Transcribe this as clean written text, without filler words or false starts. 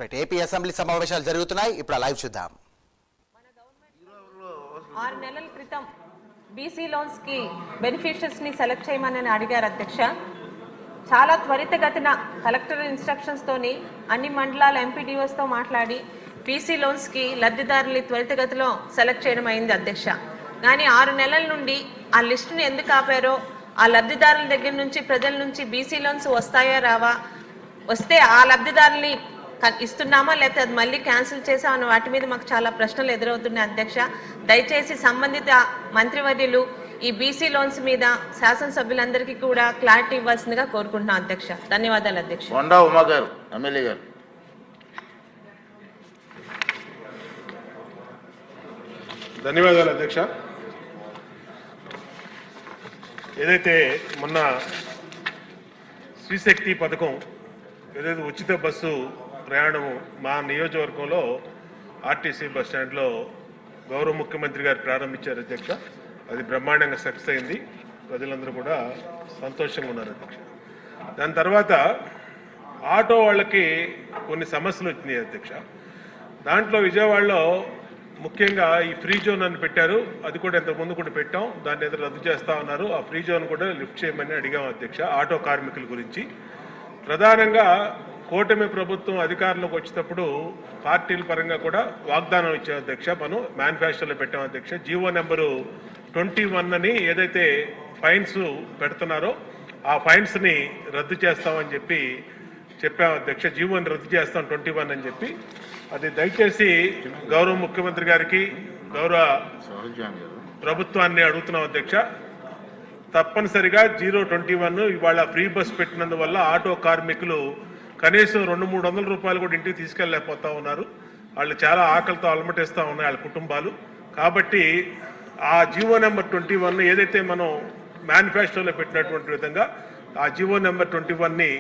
Right, AP assembly సమావేశాలు జరుగుతున్నాయి. ఇప్పుడు లైవ్ చూద్దాం. 6 నెలల క్రితం బీసీ లోన్స్ కి బెనిఫిషియర్స్ ని సెలెక్ట్ చేయమని అడిగారు అధ్యక్ష. చాలా త్వరితగతిన కలెక్టర్ ఇన్స్ట్రక్షన్స్ తోని అన్ని మండలాల ఎంపీడీఓస్ తో మాట్లాడి బీసీ లోన్స్ కి లబ్ధిదారుల్ని త్వరితగతిలో సెలెక్ట్ చేయడం అయింది అధ్యక్ష. కానీ 6 నెలల నుండి ఆ లిస్టుని ఎందుకు ఆపారో, ఆ లబ్ధిదారుల దగ్గర నుంచి ప్రజల నుంచి బీసీ లోన్స్ వస్తాయా రావా, వస్తే ఆ లబ్ధిదారుల్ని ఇస్తున్నామా లేకపోతే అది మళ్ళీ క్యాన్సిల్ చేసామన్న వాటి మీద మాకు చాలా ప్రశ్నలు ఎదురవుతున్నాయి అధ్యక్ష. దయచేసి సంబంధిత మంత్రివర్యులు ఈ బీసీ లోన్స్ మీద శాసనసభ్యులందరికీ కూడా క్లారిటీ ఇవ్వాల్సిందిగా కోరుకుంటున్నాం అధ్యక్ష. ధన్యవాదాలు అధ్యక్ష. ఉమా గారు, ఎమ్మెల్యే గారు. ధన్యవాదాలు అధ్యక్ష. ఏదైతే మొన్న శ్రీశక్తి పథకం ఏదైతే ఉచిత బస్సు ప్రయాణము మా నియోజకవర్గంలో ఆర్టీసీ బస్ స్టాండ్లో గౌరవ ముఖ్యమంత్రి గారు ప్రారంభించారు అధ్యక్ష. అది బ్రహ్మాండంగా సక్సెస్ అయింది. ప్రజలందరూ కూడా సంతోషంగా ఉన్నారు అధ్యక్ష. దాని తర్వాత ఆటో వాళ్ళకి కొన్ని సమస్యలు వచ్చినాయి అధ్యక్ష. దాంట్లో విజయవాడలో ముఖ్యంగా ఈ ఫ్రీ జోన్ అని పెట్టారు. అది కూడా ఇంతకుముందు కూడా పెట్టాం. దాన్ని ఏదో రద్దు చేస్తా ఉన్నారు. ఆ ఫ్రీ జోన్ కూడా లిఫ్ట్ చేయమని అడిగాం అధ్యక్ష. ఆటో కార్మికుల గురించి ప్రధానంగా కూటమి ప్రభుత్వం అధికారంలోకి వచ్చేటప్పుడు పార్టీల పరంగా కూడా వాగ్దానం ఇచ్చాం అధ్యక్ష. మనం మేనిఫెస్టోలో పెట్టాం అధ్యక్ష. జీవో నెంబరు 21 అని ఏదైతే ఫైన్స్ పెడుతున్నారో ఆ ఫైన్స్ని రద్దు చేస్తామని చెప్పాం అధ్యక్ష. జీవోని రద్దు చేస్తాం 21 అని చెప్పి. అది దయచేసి గౌరవ ముఖ్యమంత్రి గారికి గౌరవ ప్రభుత్వాన్ని అడుగుతున్నాం అధ్యక్ష. తప్పనిసరిగా 021 ఇవాళ ఫ్రీ బస్ పెట్టినందువల్ల ఆటో కార్మికులు కనీసం 200-300 రూపాయలు కూడా ఇంటికి తీసుకెళ్ళలేకపోతా ఉన్నారు. వాళ్ళు చాలా ఆకలితో అలమటిస్తూ ఉన్నాయి వాళ్ళ కుటుంబాలు. కాబట్టి ఆ జీవో నెంబర్ 21 ఏదైతే మనం మేనిఫెస్టోలో పెట్టినటువంటి విధంగా ఆ జీవో నెంబర్ 21ని